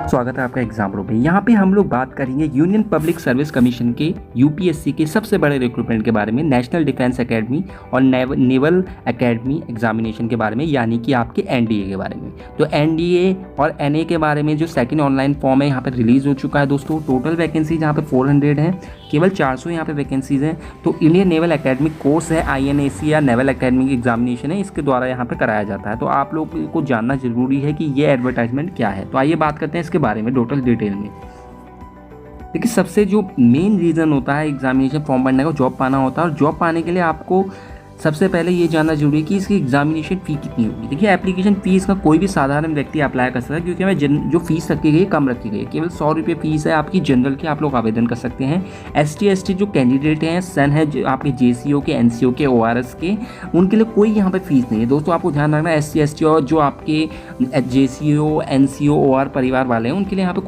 स्वागत है आपका एग्जाम रूम में। यहाँ पे हम लोग बात करेंगे यूनियन पब्लिक सर्विस कमीशन के यूपीएससी के सबसे बड़े रिक्रूटमेंट के बारे में, नेशनल डिफेंस एकेडमी और नेवल एकेडमी एग्जामिनेशन के बारे में, यानी कि आपके एनडीए के बारे में। तो एनडीए और एनए के बारे में जो सेकंड ऑनलाइन फॉर्म है यहाँ पे रिलीज हो चुका है दोस्तों। टोटल वैकेंसीज यहाँ पे 400 हैं, केवल 400 यहाँ पे वैकेंसीज हैं। तो इंडियन नेवल एकेडमी कोर्स है, आईएनएसी या नेवल एकेडमी की एग्जामिनेशन है, इसके द्वारा यहाँ पे कराया जाता है। तो आप लोग को जानना जरूरी है कि ये एडवर्टाइजमेंट क्या है। तो आइए बात करते हैं इसके बारे में टोटल डिटेल में। देखिए, सबसे जो मेन रीज़न होता है एग्जामिनेशन फॉर्म भरने का, जॉब पाना होता है। और जॉब पाने के लिए आपको सबसे पहले ये जानना जरूरी है कि इसकी एग्जामिनेशन फ़ी कितनी होगी। देखिए, एप्लीकेशन फ़ीस का कोई भी साधारण व्यक्ति अप्लाई कर सकता है, क्योंकि हमें जो फीस रखी गई है कम रखी गई है। केवल 100 रुपये फीस है आपकी जनरल की, आप लोग आवेदन कर सकते हैं। ST जो कैंडिडेट हैं, सन है जो आपके JCO के, NCO के, ORS के, उनके लिए कोई यहाँ पे फीस नहीं है दोस्तों। आपको ध्यान रखना, ST और जो आपके JCO, NCO, OR परिवार वाले हैं, उनके लिए यहाँ पे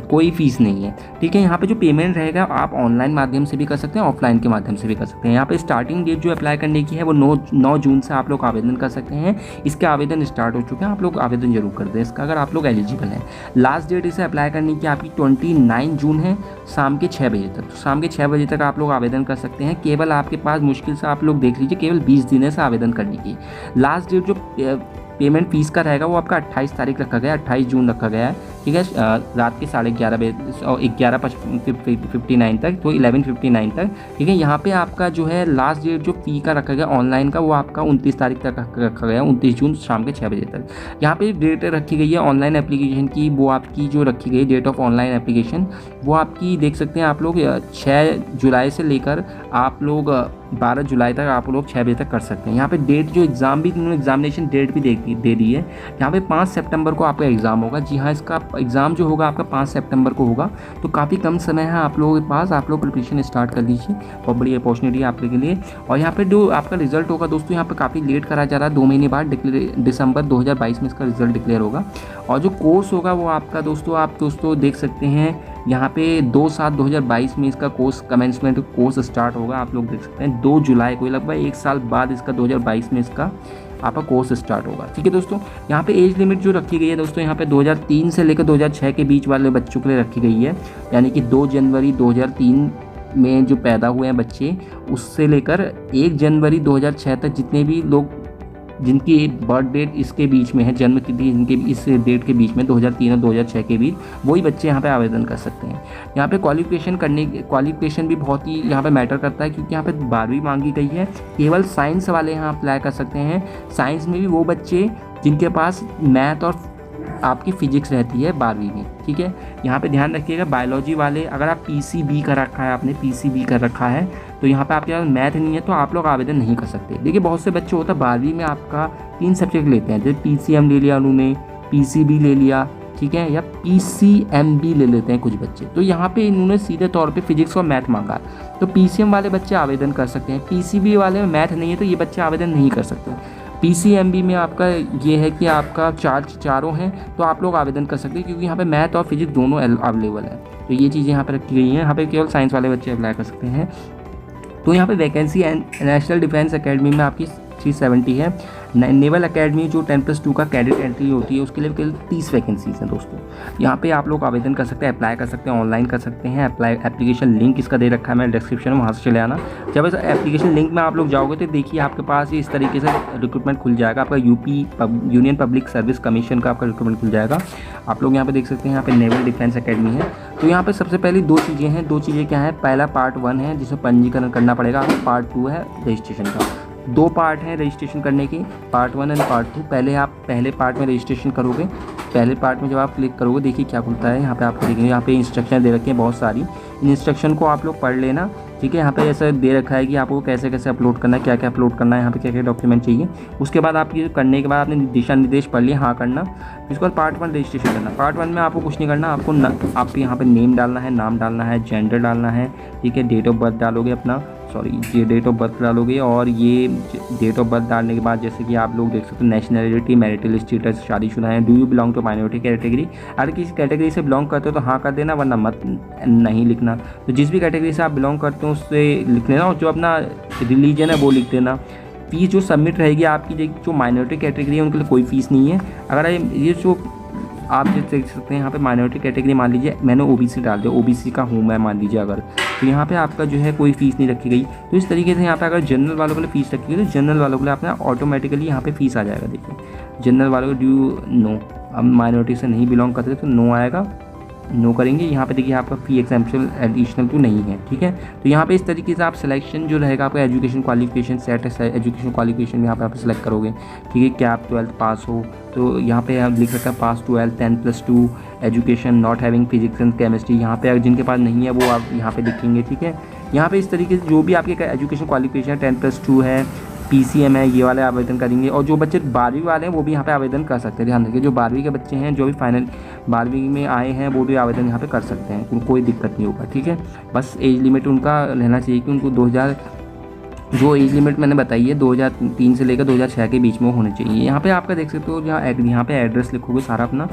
कोई फीस नहीं है। ठीक है, यहाँ पे जो पेमेंट रहेगा आप ऑनलाइन माध्यम से भी कर सकते हैं, ऑफलाइन के माध्यम से भी कर सकते हैं। यहाँ पे स्टार्टिंग डेट जो अप्लाई करने की है वो 9 जून से आप लोग आवेदन कर सकते हैं। इसके आवेदन स्टार्ट हो चुके हैं, आप लोग आवेदन जरूर कर दें इसका, अगर आप लोग एलिजिबल हैं। लास्ट डेट इसे अप्लाई करने की आपकी 29 जून है, शाम के 6 बजे तक। तो शाम के 6 बजे तक आप लोग आवेदन कर सकते हैं। केवल आपके पास मुश्किल से आप लोग देख लीजिए केवल 20 दिन है आवेदन करने की। लास्ट डेट जो पेमेंट फीस का रहेगा वो आपका 28 तारीख रखा गया है, 28 जून रखा गया है। ठीक है, रात के 11:30 बजे और 11:59 तक, तो 11:59 तक। ठीक है, यहाँ पे आपका जो है लास्ट डेट जो फ़ी का रखा गया ऑनलाइन का, वो आपका 29 तारीख तक रखा गया, 29 जून शाम के 6 बजे तक। यहाँ पे डेट रखी गई है ऑनलाइन एप्लीकेशन की, वो आपकी जो रखी गई डेट ऑफ ऑनलाइन एप्लीकेशन, वो आपकी देख सकते हैं आप लोग 6 जुलाई से लेकर आप लोग 12 जुलाई तक आप लोग 6 बजे तक कर सकते हैं। यहाँ पे डेट जो एग्ज़ाम भी उन्होंने एग्जामिनेशन डेट भी दे दी है। यहाँ पे 5 सितंबर को आपका एग्ज़ाम होगा। जी हाँ, इसका एग्ज़ाम जो होगा आपका 5 सितंबर को होगा। तो काफ़ी कम समय है आप लोगों के पास, आप लोग प्रिपरेशन स्टार्ट कर लीजिए, बहुत बड़ी अपॉर्चुनिटी है आप लोगों के लिए। और यहाँ पे जो आपका रिजल्ट होगा दोस्तों, यहाँ पे काफ़ी लेट करा जा रहा है, 2 महीने बाद दिसंबर 2022 में इसका रिजल्ट डिक्लेयर होगा। और जो कोर्स होगा वो आपका दोस्तों, आप दोस्तों देख सकते हैं यहाँ पे 2/7/2022 में इसका कोर्स कमेंसमेंट कोर्स स्टार्ट होगा। आप लोग देख सकते हैं 2 जुलाई को, लगभग 1 साल बाद इसका 2022 में इसका आपका कोर्स स्टार्ट होगा। ठीक है दोस्तों, यहाँ पे एज लिमिट जो रखी गई है दोस्तों, यहाँ पे 2003 से लेकर 2006 के बीच वाले बच्चों के लिए रखी गई है। यानी कि 2 जनवरी 2003 में जो पैदा हुए हैं बच्चे, उससे लेकर 1 जनवरी 2006 तक जितने भी लोग जिनकी बर्थ डेट इसके बीच में है, जन्म तिथि इनके इस डेट के बीच में 2003 और 2006 के बीच, वही बच्चे यहाँ पे आवेदन कर सकते हैं। यहाँ पे क्वालिफिकेशन भी बहुत ही यहाँ पे मैटर करता है, क्योंकि यहाँ पे 12वीं मांगी गई है। केवल साइंस वाले यहाँ अप्लाई कर सकते हैं। साइंस में भी वो बच्चे जिनके पास मैथ और आपकी फिजिक्स रहती है 12वीं में। ठीक है, यहाँ पे ध्यान रखिएगा। बायोलॉजी वाले, अगर आप PCB कर रखा है, आपने PCB कर रखा है, तो यहाँ पे आपके पास मैथ नहीं है तो आप लोग आवेदन नहीं कर सकते। देखिए, बहुत से बच्चे होता है 12वीं में आपका 3 सब्जेक्ट लेते हैं, जैसे PCM ले लिया उन्होंने, PCB ले लिया, ठीक है, या PCMB ले लेते हैं कुछ बच्चे। तो यहाँ पे इन्होंने सीधे तौर पे फिजिक्स और मैथ मांगा, तो PCM वाले बच्चे आवेदन कर सकते हैं। PCB वाले में मैथ नहीं है तो ये बच्चे आवेदन नहीं कर सकते। PCMB में आपका ये है कि आपका चारों हैं तो आप लोग आवेदन कर सकते हैं, क्योंकि यहाँ पे मैथ और फिजिक्स दोनों अवेलेबल है। तो ये चीज़ें यहाँ पे रखी गई हैं। यहाँ पे केवल साइंस वाले बच्चे अप्लाई कर सकते हैं। तो यहाँ पे वैकेंसी नेशनल डिफेंस एकेडमी में आपकी 370 है। नेवल एकेडमी जो 10+2 का कैडेट एंट्री होती है, उसके लिए केवल 30 वैकेंसीज हैं दोस्तों। यहाँ पे आप लोग आवेदन कर सकते हैं, अप्लाई कर सकते हैं, ऑनलाइन कर सकते हैं। एप्लीकेशन लिंक इसका दे रखा है मैंने डिस्क्रिप्शन में, वहाँ से चले आना। जब इस एप्लीकेशन लिंक में आप लोग जाओगे तो देखिए आपके पास इस तरीके से रिक्रूटमेंट खुल जाएगा। आपका यूनियन पब्लिक सर्विस कमीशन का आपका रिक्रूटमेंट खुल जाएगा। आप लोग यहाँ पे देख सकते हैं, यहाँ पे नेवल डिफेंस एकेडमी है। तो यहाँ पे सबसे पहले 2 चीज़ें हैं। 2 चीज़ें क्या है, पहला पार्ट 1 है जिसमें पंजीकरण करना पड़ेगा, पार्ट 2 है रजिस्ट्रेशन का। 2 पार्ट हैं रजिस्ट्रेशन करने के, पार्ट 1 एंड पार्ट 2। पहले आप पहले पार्ट में रजिस्ट्रेशन करोगे। पहले पार्ट में जब आप क्लिक करोगे, देखिए क्या खुलता है। यहाँ पे आपको देखेंगे, यहाँ पे इंस्ट्रक्शन दे रखी है बहुत सारी। इन इंस्ट्रक्शन को आप लोग पढ़ लेना। ठीक है, यहाँ पे ऐसा दे रखा है कि आपको कैसे कैसे अपलोड करना है, क्या क्या अपलोड करना है, यहाँ पे क्या क्या डॉक्यूमेंट चाहिए। उसके बाद आप ये करने के बाद आपने दिशा निर्देश पढ़ लिए, हाँ करना। इसके बाद पार्ट 1 रजिस्ट्रेशन करना। पार्ट 1 में आपको कुछ नहीं करना, आपको यहाँ पे नेम डालना है, नाम डालना है, जेंडर डालना है। ठीक है, डेट ऑफ बर्थ डालोगे अपना, ये डेट ऑफ बर्थ डालोगे। और ये डेट ऑफ बर्थ डालने के बाद जैसे कि आप लोग देख सकते हो, नेशनलिटी, मैरिटल स्टेटस, शादीशुदा है, do you belong to minority category. अगर किसी कैटेगरी से बिलोंग करते हो तो हाँ कर देना, वरना मत नहीं लिखना। तो जिस भी कैटेगरी से आप बिलोंग करते हो उससे लिख लेना, और जो अपना रिलीजन है वो लिख देना। फीस जो सबमिट रहेगी आपकी, जो माइनॉरिटी कैटेगरी है उनके लिए कोई फ़ीस नहीं है। अगर ये जो आप जो देख सकते हैं यहाँ पे माइनॉरिटी कैटेगरी मान लीजिए मैंने ओबीसी डाल दिया, ओबीसी का हूँ मैं मान लीजिए अगर, तो यहाँ पे आपका जो है कोई फ़ीस नहीं रखी गई। तो इस तरीके से यहाँ पे अगर जनरल वालों के लिए फ़ीस रखी गई तो जनरल वालों के लिए अपना ऑटोमेटिकली यहाँ पे फ़ीस आ जाएगा। देखिए जनरल वालों को ड्यू नो, अब माइनॉरिटी से नहीं बिलोंग करते तो नो आएगा, नो करेंगे। यहाँ पे देखिए आपका फी एग्जाम्पशन एडिशनल तो नहीं है, ठीक है। तो यहाँ पे इस तरीके से आप सिलेक्शन जो रहेगा आपका एजुकेशन क्वालिफिकेशन सेट है, एजुकेशन क्वालिफिकेशन यहाँ पे आप सिलेक्ट करोगे, ठीक है। क्या आप 12th पास हो तो यहाँ पे आप लिख सकते हैं पास 12 10+2 education not having physics and chemistry, यहाँ पे जिनके पास नहीं है वो आप यहाँ पे लिखेंगे, ठीक है। यहाँ पे इस तरीके से जो भी आपके एजुकेशन क्वालिफिकेशन 10+2 है, PCM है, ये वाले आवेदन करेंगे। और जो बच्चे 12वीं वाले हैं वो भी यहाँ पे आवेदन कर सकते हैं। ध्यान रखिए जो 12वीं के बच्चे हैं जो भी फाइनल 12वीं में आए हैं वो भी आवेदन यहाँ पे कर सकते हैं, उनको कोई दिक्कत नहीं होगा, ठीक है। बस एज लिमिट उनका रहना चाहिए कि उनको 2000 जो एज लिमिट मैंने बताई है 2003 से लेकर 2006 के बीच में होने चाहिए। यहाँ पे आपका देख सकते हो यहाँ पे एड्रेस लिखोगे सारा अपना,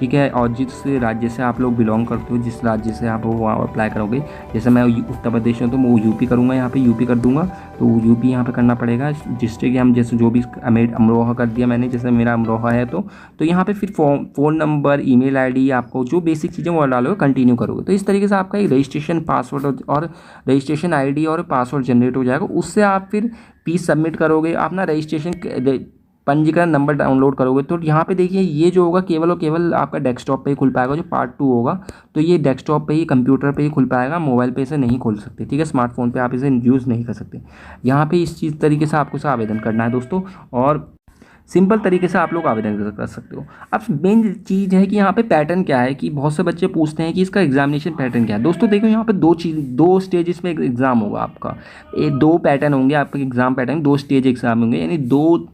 ठीक है। और जिस राज्य से आप लोग बिलोंग करते हो, जिस राज्य से आप वो अप्लाई करोगे, जैसे मैं उत्तर प्रदेश में तो मैं यूपी करूँगा, यहाँ पे यूपी कर दूँगा तो यूपी यहाँ पे करना पड़ेगा। डिस्ट्रिक्ट हम जैसे जो भी अमरोहा कर दिया मैंने, जैसे मेरा अमरोहा है तो यहाँ पे फिर फ़ोन नंबर, ईमेल आईडी, आपको जो बेसिक चीज़ें वो डालोगे, कंटिन्यू करोगे। तो इस तरीके से आपका एक रजिस्ट्रेशन पासवर्ड और रजिस्ट्रेशन आईडी और पासवर्ड जनरेट हो जाएगा। उससे आप फिर फीस सबमिट करोगे, अपना रजिस्ट्रेशन पंजीकरण नंबर डाउनलोड करोगे। तो यहाँ पे देखिए ये जो होगा केवल और केवल आपका डेस्कटॉप पे ही खुल पाएगा। जो पार्ट 2 होगा तो ये डेस्कटॉप पे ही, कंप्यूटर पे ही खुल पाएगा, मोबाइल पे इसे नहीं खोल सकते, ठीक है। स्मार्टफोन पे आप इसे यूज़ नहीं कर सकते। यहाँ पे इस चीज़ तरीके से आपको इसे आवेदन करना है दोस्तों, और सिंपल तरीके से आप लोग आवेदन कर सकते हो। अब मेन चीज़ है कि यहाँ पे पैटर्न क्या है, कि बहुत से बच्चे पूछते हैं कि इसका एग्जामिनेशन पैटर्न क्या है। दोस्तों देखो यहाँ पे दो स्टेजेस में एग्ज़ाम होगा आपका, ये 2 पैटर्न होंगे आपके एग्ज़ाम पैटर्न, 2 स्टेज एग्ज़ाम होंगे, यानी 2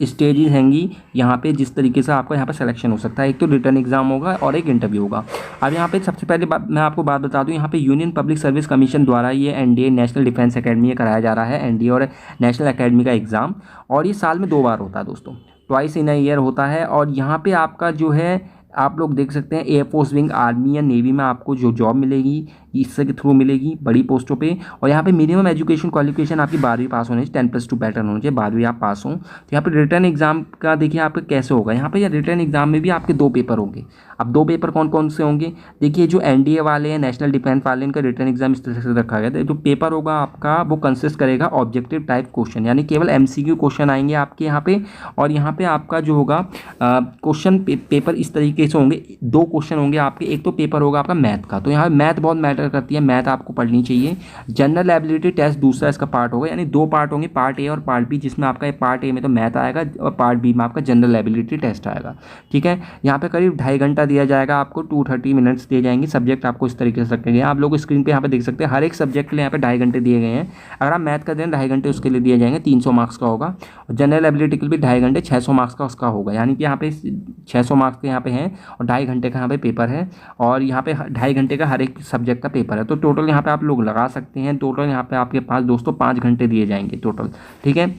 स्टेजेस हैंगी यहाँ पे, जिस तरीके से आपका यहाँ पे सिलेक्शन हो सकता है। एक तो रिटर्न एग्जाम होगा और एक इंटरव्यू होगा। अब यहाँ पे सबसे पहले मैं आपको बात बता दूँ, यहाँ पे यूनियन पब्लिक सर्विस कमीशन द्वारा ये NDA नेशनल डिफेंस एकेडमी कराया जा रहा है, NDA और नेशनल एकेडमी का एग्ज़ाम, और ये साल में 2 बार होता है दोस्तों, ट्वाइस इन अ ईयर होता है। और यहाँ पे आपका जो है आप लोग देख सकते हैं एयरफोर्स विंग, आर्मी या नेवी में आपको जो जॉब मिलेगी इसके थ्रू मिलेगी बड़ी पोस्टों पे। और यहाँ पे मिनिमम एजुकेशन क्वालिफिकेशन आपकी 12वीं पास होनी चाहिए, 10+2 पैटर्न होना चाहिए, 12वीं आप पास हों। तो यहाँ पे रिटर्न एग्जाम का देखिए आपका कैसे होगा। यहाँ पे रिटर्न एग्जाम में भी आपके 2 पेपर होंगे। अब 2 पेपर कौन कौन से होंगे, देखिए जो NDA वाले हैं, नेशनल डिफेंस वाले, इनका रिटर्न एग्जाम इस तरह से रखा गया है। जो पेपर होगा आपका वो कंसिस्ट करेगा ऑब्जेक्टिव टाइप क्वेश्चन, यानी केवल MCQ क्वेश्चन आएंगे आपके यहाँ पे। और यहाँ पे आपका जो होगा क्वेश्चन पेपर इस तरीके से होंगे, 2 क्वेश्चन होंगे आपके। एक तो पेपर होगा आपका मैथ का, तो यहाँ मैथ बहुत मैटर करती है, मैथ आपको पढ़नी चाहिए। जनरल एबिलिटी टेस्ट दूसरा इसका पार्ट होगा, यानी 2 पार्ट होंगे, पार्ट A और पार्ट B, जिसमें आपका पार्ट A में तो मैथ आएगा और पार्ट B में आपका जनरल एबिलिटी टेस्ट आएगा, ठीक है। यहाँ पे करीब 2.5 घंटा दिया जाएगा आपको, 230 मिनट्स दिए जाएंगे। सब्जेक्ट आपको इस तरीके से रखे गए हैं, आप लोग स्क्रीन पे यहाँ पे देख सकते हैं, हर एक सब्जेक्ट के लिए यहाँ पे 2.5 घंटे दिए गए हैं। अगर आप मैथ का दें 2.5 घंटे उसके लिए दिए जाएंगे, 300 मार्क्स का होगा। और जनरल एबिलिटी के लिए भी 2.5 घंटे, 600 मार्क्स का उसका होगा, यानी कि यहाँ पे 600 मार्क्स के यहाँ पे हैं और 2.5 घंटे का यहाँ पे पेपर है। और यहाँ पे 2.5 घंटे का हर एक सब्जेक्ट का पेपर है। तो टोटल यहाँ पे आप लोग लगा सकते हैं, टोटल यहाँ पे आपके पास दोस्तों 5 घंटे दिए जाएंगे टोटल, ठीक है।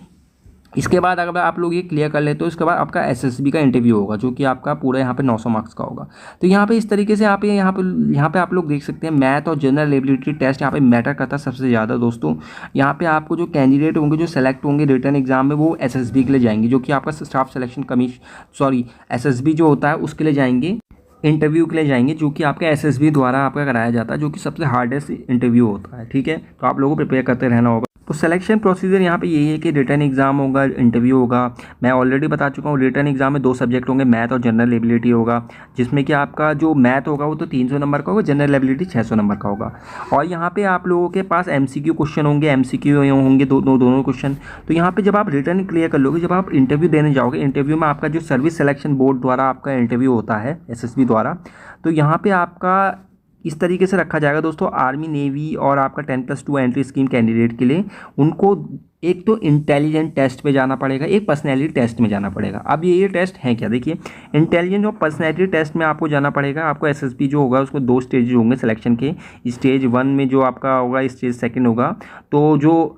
इसके बाद अगर आप लोग ये क्लियर कर लेते हो, इसके बाद आपका SSB का इंटरव्यू होगा, जो कि आपका पूरा यहाँ पे 900 मार्क्स का होगा। तो यहाँ पे इस तरीके से यहाँ पे आप लोग देख सकते हैं मैथ और जनरल एबिलिटी टेस्ट यहाँ पे मैटर करता है सबसे ज़्यादा दोस्तों। यहाँ पे आपको जो कैंडिडेट होंगे जो सेलेक्ट होंगे रिटर्न एग्जाम में, वो SSB के लिए जाएंगे, जो कि आपका स्टाफ सिलेक्शन SSB जो होता है उसके लिए जाएंगे, इंटरव्यू के लिए जाएंगे, जो कि आपका SSB द्वारा आपका कराया जाता है, जो कि सबसे हार्डेस्ट इंटरव्यू होता है, ठीक है। तो आप लोगों को प्रिपेयर करते रहना होगा। तो सिलेक्शन प्रोसीजर यहाँ पे यही है कि रिटर्न एग्जाम होगा, इंटरव्यू होगा। मैं ऑलरेडी बता चुका हूँ, रिटर्न एग्जाम में 2 सब्जेक्ट होंगे, मैथ और जनरल एबिलिटी होगा, जिसमें कि आपका जो मैथ होगा वो तो 300 नंबर का होगा, जनरल एबिलिटी 600 नंबर का होगा। और यहाँ पे आप लोगों के पास MCQ क्वेश्चन होंगे, MCQ होंगे दोनों क्वेश्चन। तो यहाँ पे जब आप रिटर्न क्लियर कर लोगे, जब आप इंटरव्यू देने जाओगे, इंटरव्यू में आपका जो सर्विस सिलेक्शन बोर्ड द्वारा आपका इंटरव्यू होता है SSB द्वारा, तो यहाँ पे आपका इस तरीके से रखा जाएगा दोस्तों। आर्मी, नेवी और आपका 10+2 एंट्री स्कीम कैंडिडेट के लिए उनको एक तो इंटेलिजेंट टेस्ट पे जाना पड़ेगा, एक पर्सनैलिटी टेस्ट में जाना पड़ेगा। अब ये टेस्ट हैं क्या, देखिए इंटेलिजेंट और पर्सनैलिटी टेस्ट में आपको जाना पड़ेगा। आपको SSB जो होगा उसको 2 स्टेज होंगे सिलेक्शन के। स्टेज 1 में जो आपका होगा, स्टेज 2 होगा। तो जो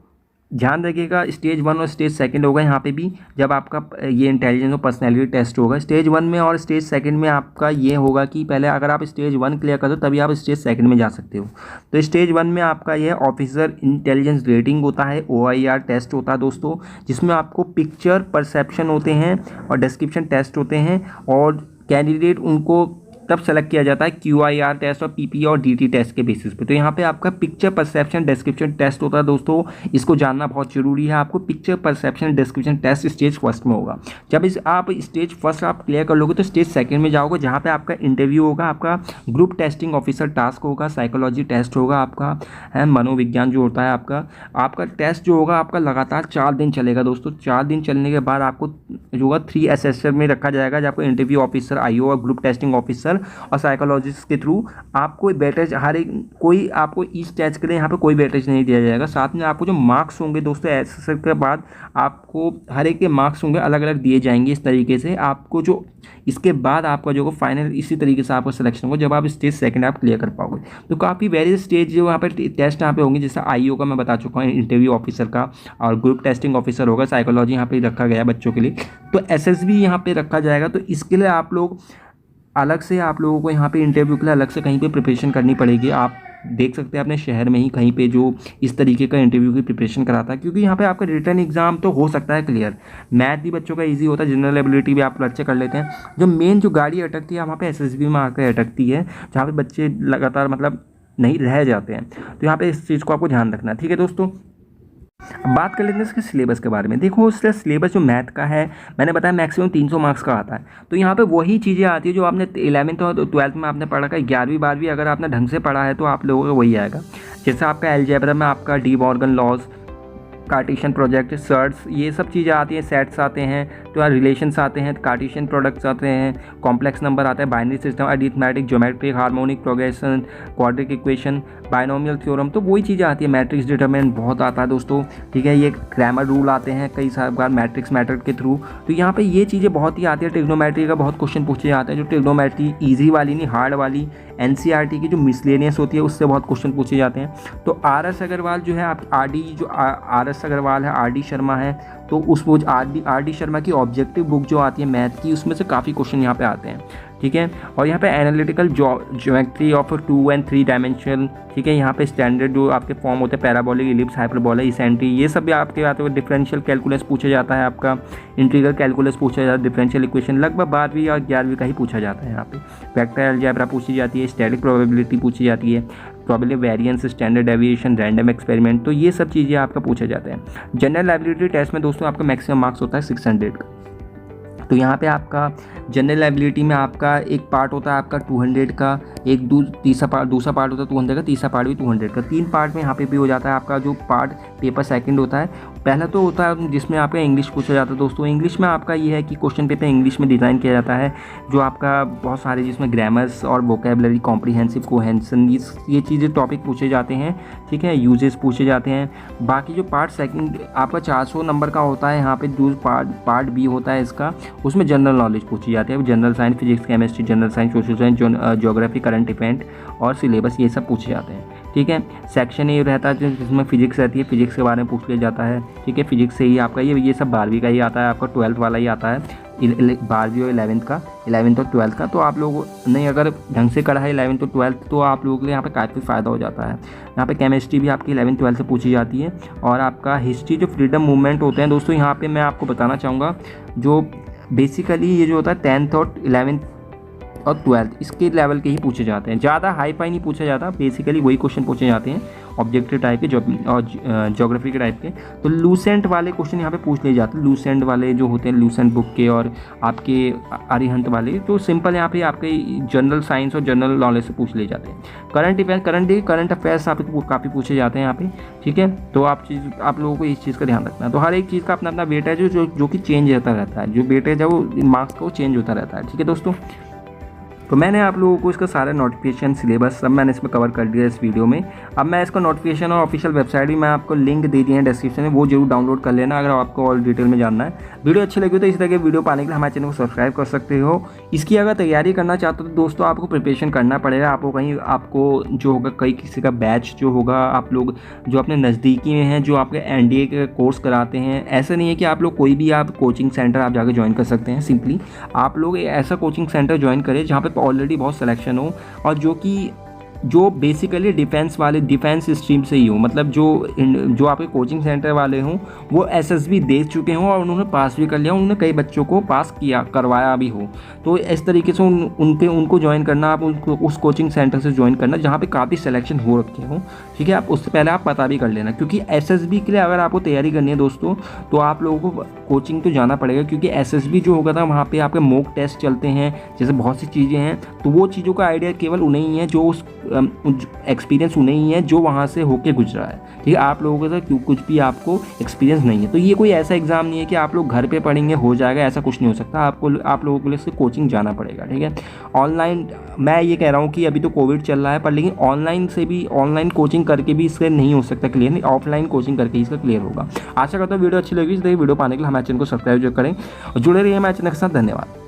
ध्यान रखिएगा, स्टेज 1 और स्टेज 2 होगा यहाँ पे भी, जब आपका ये इंटेलिजेंस और पर्सनैलिटी टेस्ट होगा। स्टेज 1 में और स्टेज 2 में आपका ये होगा कि पहले अगर आप स्टेज 1 क्लियर कर दो तभी आप स्टेज 2 में जा सकते हो। तो स्टेज 1 में आपका ये ऑफिसर इंटेलिजेंस रेटिंग होता है, OIR टेस्ट होता है दोस्तों, जिसमें आपको पिक्चर परसेप्शन होते हैं और डिस्क्रिप्शन टेस्ट होते हैं और कैंडिडेट उनको तब सेलेक्ट किया जाता है QIR टेस्ट और PPE और DT टेस्ट के बेसिस पे। तो यहाँ पे आपका पिक्चर परसेप्शन डिस्क्रिप्शन टेस्ट होता है दोस्तों, इसको जानना बहुत जरूरी है। आपको picture perception description test stage first में होगा। जब आप स्टेज फर्स्ट आप क्लियर कर लोगे तो स्टेज सेकंड में जाओगे, जहाँ पे आपका इंटरव्यू होगा, आपका ग्रुप टेस्टिंग ऑफिसर टास्क होगा, साइकोलॉजी टेस्ट होगा, आपका है मनोविज्ञान जो होता है आपका टेस्ट जो होगा आपका लगातार 4 दिन चलेगा दोस्तों। 4 दिन चलने के बाद आपको जो होगा 3 असेसर में रखा जाएगा, जहाँ आपको इंटरव्यू ऑफिसर IO और ग्रुप टेस्टिंग ऑफिसर और साइकोलॉजिस्ट के थ्रू आपको वेटेज हर एक कोई आपको इस टेस्ट के लिए यहाँ पे कोई वेटेज नहीं दिया जाएगा। साथ में आपको जो मार्क्स होंगे दोस्तों एसएससी के बाद आपको हर एक के मार्क्स होंगे अलग अलग दिए जाएंगे। इस तरीके से आपको जो इसके बाद आपका जो फाइनल इसी तरीके से आपका सिलेक्शन होगा जब आप स्टेज सेकंड आप क्लियर कर पाओगे। तो काफ़ी वेरियस स्टेज जो यहाँ पर टेस्ट यहाँ पे होंगे, जैसे IO का मैं बता चुका हूँ, इंटरव्यू ऑफिसर का और ग्रुप टेस्टिंग ऑफिसर होगा, साइकोलॉजी यहाँ पे रखा गया है बच्चों के लिए, तो SSB यहाँ पे रखा जाएगा। तो इसके लिए आप लोग अलग से आप लोगों को यहाँ पे इंटरव्यू के लिए अलग से कहीं पे प्रिपरेशन करनी पड़ेगी। आप देख सकते हैं अपने शहर में ही कहीं पे जो इस तरीके का इंटरव्यू की प्रिपरेशन कराता है, क्योंकि यहाँ पे आपका रिटर्न एग्जाम तो हो सकता है क्लियर, मैथ भी बच्चों का इजी होता है, जनरल एबिलिटी भी आप अच्छे कर लेते हैं। जो मेन जो गाड़ी अटकती है वहाँ पे SSB में आकर अटकती है, जहाँ पे बच्चे लगातार मतलब नहीं रह जाते हैं। तो यहाँ पे इस चीज़ को आपको ध्यान रखना है, ठीक है दोस्तों। अब बात कर लेते हैं इसके सिलेबस के बारे में। देखो इसका सिलेबस जो मैथ का है मैंने बताया मैक्सिमम 300 मार्क्स का आता है। तो यहाँ पे वही चीज़ें आती है जो आपने 11th और 12th में आपने पढ़ा है। 11वीं 12वीं अगर आपने ढंग से पढ़ा है तो आप लोगों को वही आएगा। जैसे आपका अलजेब्रा में आपका De Morgan laws, Cartesian project, sets, ये सब चीज़ें आती हैं, सेट्स आते हैं, तो रिलेशंस आते हैं, कार्टेशियन प्रोडक्ट्स आते हैं, कॉम्प्लेक्स नंबर आता है, binary system, arithmetic, geometric, harmonic progression, quadric equation, binomial theorem, तो वही चीज़ें आती है। मैट्रिक्स डिटरमिनेंट बहुत आता है दोस्तों, ठीक है। ये ग्रामर रूल आते हैं कई सारे बार मैट्रिक्स मेथड के थ्रू, तो यहाँ पे ये चीज़ें बहुत ही आती है। ट्रिग्नोमेट्री का बहुत क्वेश्चन पूछे जाते हैं, जो ट्रिग्नोमेट्री ईजी वाली नहीं हार्ड वाली, NCERT की जो मिसलेनियस होती है उससे बहुत क्वेश्चन पूछे जाते हैं। तो RS अग्रवाल जो है आप RS अग्रवाल है, RD शर्मा है, तो उस वो RD शर्मा की ऑब्जेक्टिव बुक जो आती है मैथ की, उसमें से काफ़ी क्वेश्चन यहाँ पे आते हैं, ठीक है। और यहाँ पे analytical geometry of 2 and 3 dimension, ठीक है। यहाँ पे स्टैंडर्ड जो आपके फॉर्म होते हैं, पैराबोलिक, इलिप्स, हाइपरबोला, इसेंट्री, ये सब भी आपके आते हुए। डिफरेंशियल कैलकुलस पूछा जाता है, आपका इंटीग्रल कैलकुलस पूछा जाता है, डिफरेंशियल इक्वेशन लगभग 12वीं और 11वीं का ही पूछा जाता है। यहाँ पे वेक्टर अलजेब्रा पूछी जाती है, स्टैटिक प्रोबेबिलिटी पूछी जाती है, probability variance, standard deviation, random experiment, तो ये सब चीज़ें आपका पूछा जाता है। जनरल एबिलिटी टेस्ट में दोस्तों आपका मैक्सिमम मार्क्स होता है 600 का। तो यहाँ पे आपका जनरल एबिलिटी में आपका एक पार्ट होता है आपका 200 का, एक दूसरा पार्ट होता है 200 का, तीसरा पार्ट भी 200 का। 3 पार्ट में यहाँ पे भी हो जाता है आपका जो पार्ट पेपर सेकंड होता है। पहला तो होता है जिसमें आपका इंग्लिश पूछा जाता है दोस्तों। इंग्लिश में आपका ये है कि क्वेश्चन पेपर इंग्लिश में डिज़ाइन किया जाता है, जो आपका बहुत सारे जिसमें ग्रामर्स और वोकेबलरी, कॉम्प्रीहेंसिव, कोहेंसन, ये चीज़ें टॉपिक पूछे जाते हैं, ठीक है। यूजेस पूछे जाते हैं। बाकी जो पार्ट सेकंड आपका 400 नंबर का होता है, यहाँ पे जो पार्ट बी होता है इसका, उसमें जनरल नॉलेज पूछी जाती है। General science, physics, chemistry, general science, social science, geography, current event और सिलेबस, ये सब पूछे जाते हैं, ठीक है। सेक्शन ए रहता है जिसमें फिजिक्स रहती है, फिजिक्स के बारे में पूछ लिया जाता है, ठीक है। फिजिक्स से ही आपका ये सब 12वीं का ही आता है, आपका 12th वाला ही आता है, 12वीं और 11th का, 11th और 12th का। तो आप लोग नहीं अगर ढंग से करा है 11th और 12th तो आप लोगों के लिए यहाँ पे काफ़ी फ़ायदा हो जाता है। यहाँ पे केमिस्ट्री भी आपकी 11th 12th से पूछी जाती है। और आपका हिस्ट्री, जो फ्रीडम मूवमेंट होते हैं दोस्तों, यहाँ पे मैं आपको बताना चाहूँगा, जो बेसिकली ये जो होता है 10th और 11th और 12th इसके लेवल के ही पूछे जाते हैं, ज़्यादा हाई फाई नहीं पूछा जाता। बेसिकली वही क्वेश्चन पूछे जाते हैं ऑब्जेक्टिव टाइप के और ज्योग्राफी के टाइप के। तो लूसेंट वाले क्वेश्चन यहाँ पे पूछ लिए जाते हैं, लूसेंट वाले जो होते हैं लूसेंट बुक के और आपके अरिहंत वाले, तो सिंपल यहाँ पे आपके जनरल साइंस और जनरल नॉलेज से पूछ लिए जाते हैं। करंट अफेयर्स यहाँ पे काफ़ी पूछे जाते हैं यहाँ पे, ठीक है। तो आप लोगों को इस चीज़ का ध्यान रखना है। तो हर एक चीज़ का अपना अपना वेट है जो कि चेंज होता रहता है, जो वेटेज है वो मार्क्स का वो चेंज होता रहता है, ठीक है दोस्तों। तो मैंने आप लोगों को इसका सारा नोटिफिकेशन, सिलेबस सब मैंने इसमें कवर कर दिया इस वीडियो में। अब मैं इसका नोटिफिकेशन और ऑफिशियल वेबसाइट भी मैं आपको लिंक दे दिए हैं डिस्क्रिप्शन में, वो जरूर डाउनलोड कर लेना अगर आपको और डिटेल में जानना है। वीडियो अच्छी लगी तो इस तरह के वीडियो पाने के लिए हमारे चैनल को सब्सक्राइब कर सकते हो। इसकी अगर तैयारी करना चाहते हो तो दोस्तों आपको प्रिपरेशन करना पड़ेगा। आपको जो होगा किसी का बैच जो होगा, आप लोग जो अपने नज़दीकी में हैं, जो आपके NDA के कोर्स कराते हैं, ऐसा नहीं है कि आप लोग कोई भी आप कोचिंग सेंटर आप जाकर ज्वाइन कर सकते हैं। सिंपली आप लोग ऐसा कोचिंग सेंटर ज्वाइन करें जहाँ पे ऑलरेडी बहुत सिलेक्शन हो और जो कि जो बेसिकली डिफेंस स्ट्रीम से ही हो, मतलब जो आपके कोचिंग सेंटर वाले हों वो एसएसबी दे चुके हों और उन्होंने पास भी कर लिया, उन्होंने कई बच्चों को पास करवाया भी हो। तो इस तरीके से उनको ज्वाइन करना, आप उनको उस कोचिंग सेंटर से ज्वाइन करना जहाँ पे काफ़ी सिलेक्शन हो रखे हों, ठीक है। आप उससे पहले आप पता भी कर लेना, क्योंकि एसएसबी के लिए अगर आपको तैयारी करनी है दोस्तों तो आप लोगों को कोचिंग तो जाना पड़ेगा, क्योंकि एसएसबी जो होगा था वहाँ पे आपके मॉक टेस्ट चलते हैं, जैसे बहुत सी चीज़ें हैं। तो वो चीज़ों का आइडिया केवल उन्हें ही है, जो उस एक्सपीरियंस उन्हें ही है जो वहाँ से होके गुजरा है, ठीक है। आप लोगों के साथ कुछ भी आपको एक्सपीरियंस नहीं है। तो ये कोई ऐसा एग्ज़ाम नहीं है कि आप लोग घर पे पढ़ेंगे हो जाएगा, ऐसा कुछ नहीं हो सकता। आप लोगों के लिए से कोचिंग जाना पड़ेगा, ठीक है। ऑनलाइन मैं ये कह रहा हूँ कि अभी तो कोविड चल रहा है, पर लेकिन ऑनलाइन कोचिंग करके भी इससे नहीं हो सकता क्लियर, नहीं ऑफलाइन कोचिंग करके इसका क्लियर होगा। आशा करता हूँ वीडियो अच्छी लगी। इस वीडियो पाने के लिए हमारे चैनल को सब्सक्राइब जो करें और जुड़े रहिए हमारे चैनल के साथ। धन्यवाद।